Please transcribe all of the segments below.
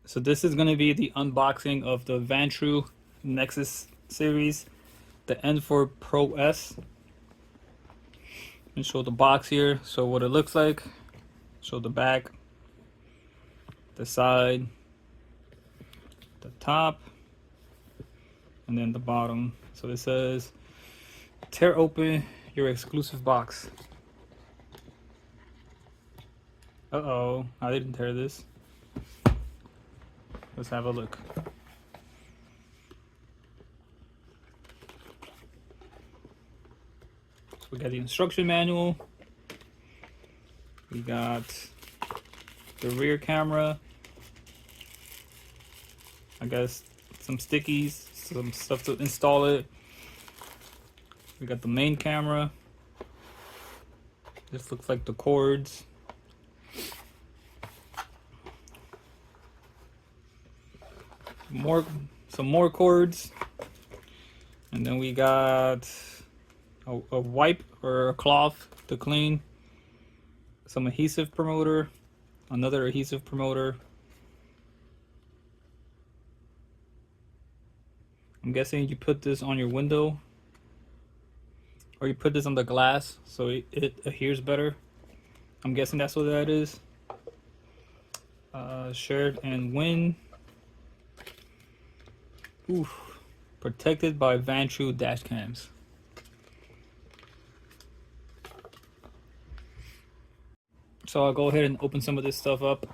So this is going to be the unboxing of the Vantrue Nexus series, the N4 Pro S. And show the box here. So what it looks like. Show the back, the side, the top, and then the bottom. So it says, tear open your exclusive box. Uh-oh, I didn't tear this. Let's have a look. So we got the instruction manual. We got the rear camera. I guess some stickies, some stuff to install it. We got the main camera. This looks like the cords. Some more cords. And then we got a wipe or a cloth to clean. Some adhesive promoter. Another adhesive promoter. I'm guessing you put this on your window, or you put this on the glass so it adheres better. I'm guessing that's what that is. Shared and win. Oof. Protected by Vantrue dash cams. So I'll go ahead and open some of this stuff up.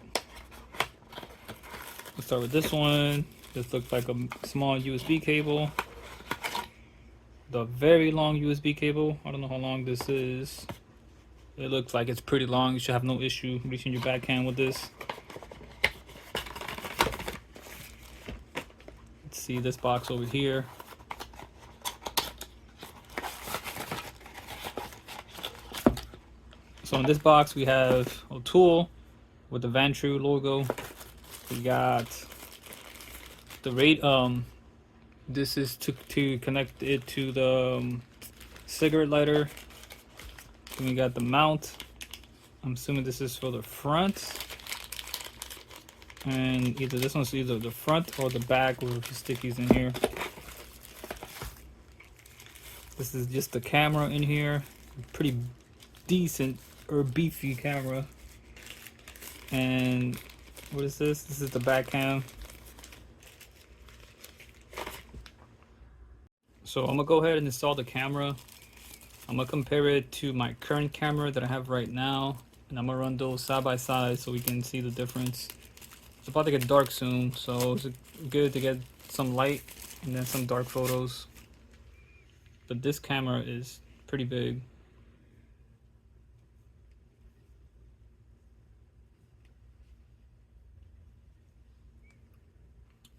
Let's start with this one. This looks like a small USB cable. The very long USB cable. I don't know how long this is. It looks like it's pretty long. You should have no issue reaching your backhand with this. Let's see this box over here. So in this box we have a tool with the Vantrue logo. We got the rate. This is to connect it to the cigarette lighter. Then we got the mount. I'm assuming this is for the front. And either this one's either the front or the back with the stickies in here. This is just the camera in here. Pretty decent or beefy camera. And what is this? This is the back cam. So I'm gonna go ahead and install the camera. I'm gonna compare it to my current camera that I have right now, and I'm gonna run those side by side so we can see the difference. It's about to get dark soon, so it's good to get some light and then some dark photos. But this camera is pretty big.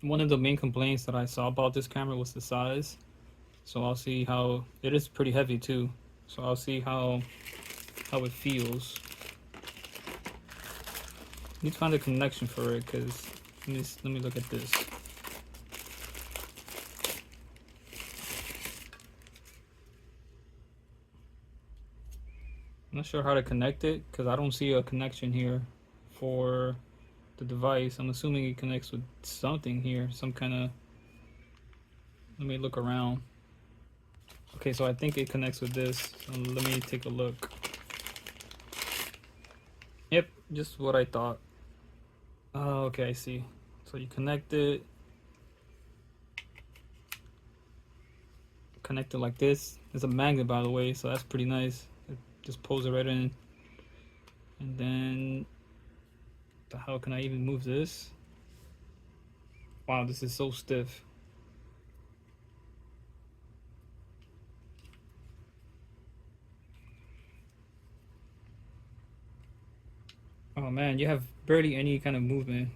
One of the main complaints that I saw about this camera was the size. So I'll see how it is pretty heavy too. So I'll see how it feels. Need to find a connection for it, because let me look at this. I'm not sure how to connect it because I don't see a connection here for the device. I'm assuming it connects with something here, some kind of. Let me look around. Okay, so I think it connects with this. So let me take a look. Yep, just what I thought. Oh, okay, I see. So you connect it. Connect it like this. It's a magnet, by the way, so that's pretty nice. It just pulls it right in. And then, how can I even move this? Wow, this is so stiff. Oh man, you have barely any kind of movement.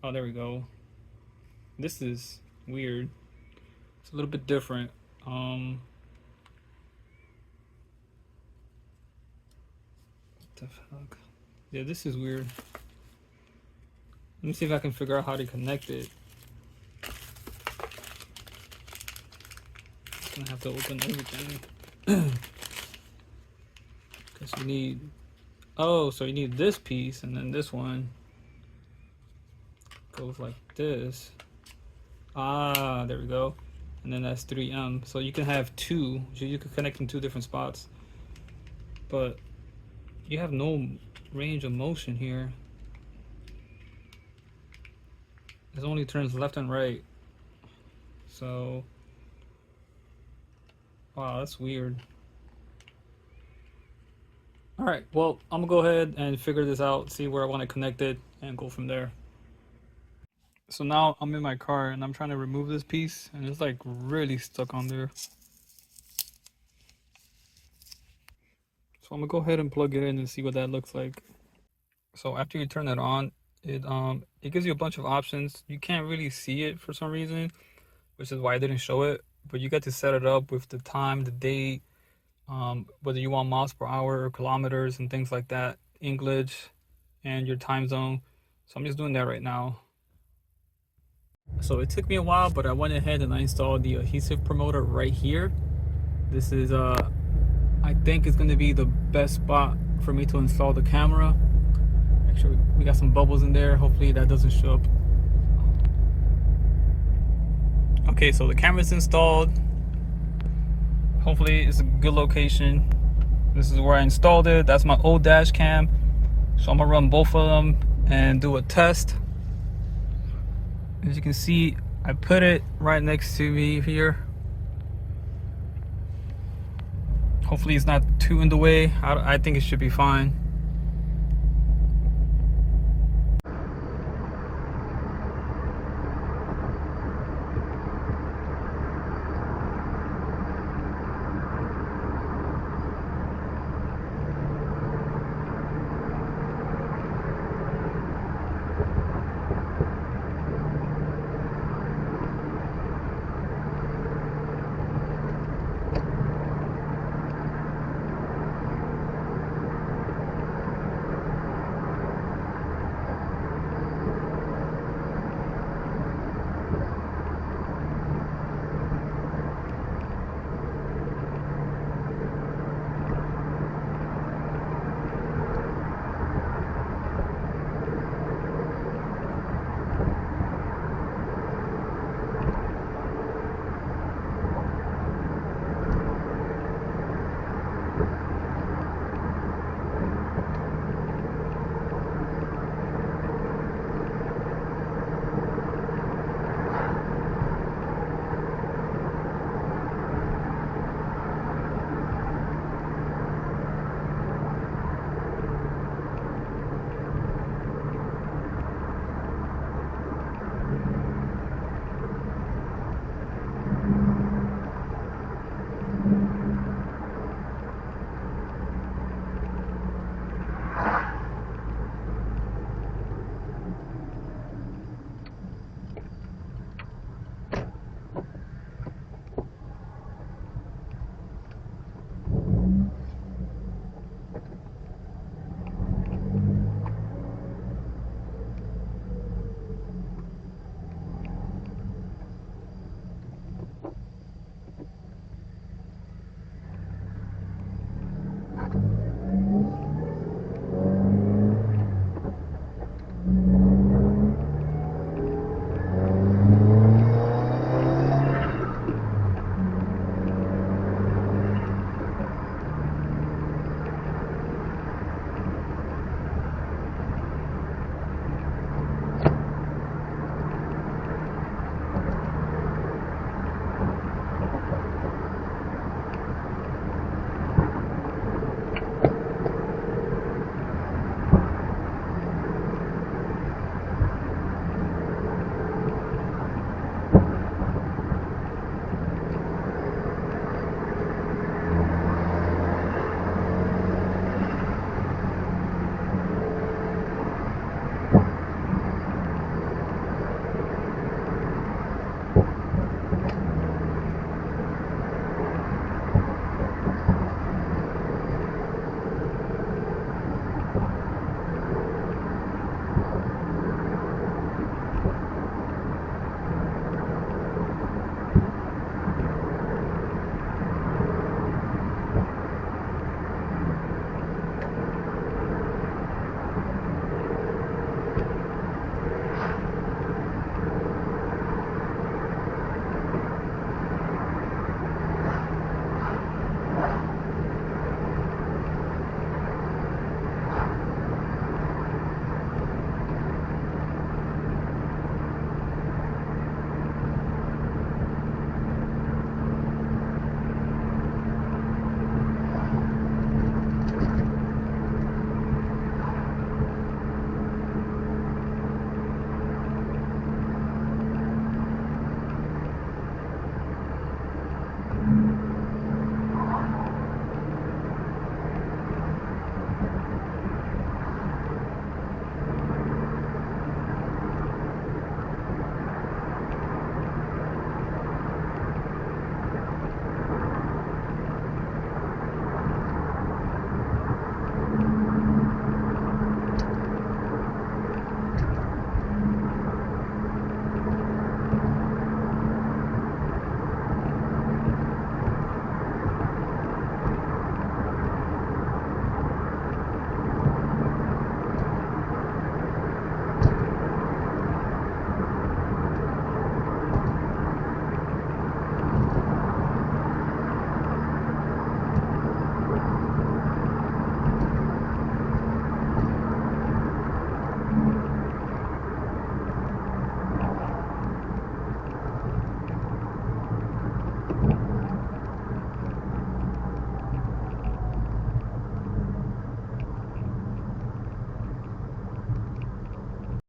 Oh, there we go. This is weird. It's a little bit different. What the fuck? Yeah, this is weird. Let me see if I can figure out how to connect it. I'm gonna have to open everything. Because you need. Oh, so you need this piece and then this one. goes like this. Ah, there we go. And then that's 3M. So you can have two. So you could connect in two different spots. But you have no range of motion here. It only turns left and right. So, wow, that's weird. All right, well, I'm gonna go ahead and figure this out, see where I want to connect it, and go from there. So now I'm in my car and I'm trying to remove this piece, and it's like really stuck on there. So I'm gonna go ahead and plug it in and see what that looks like. So after you turn it on, it gives you a bunch of options. You can't really see it for some reason, which is why I didn't show it. But you get to set it up with the time, the date, whether you want miles per hour or kilometers and things like that, English, and your time zone. So I'm just doing that right now. So it took me a while, but I went ahead and I installed the adhesive promoter right here. This is I think it's going to be the best spot for me to install the camera. Make sure we got some bubbles in there. Hopefully that doesn't show up. Okay, so the camera's installed. Hopefully it's a good location. This is where I installed it. That's my old dash cam. So I'm gonna run both of them and do a test. As you can see, I put it right next to me here. Hopefully it's not too in the way. I think it should be fine.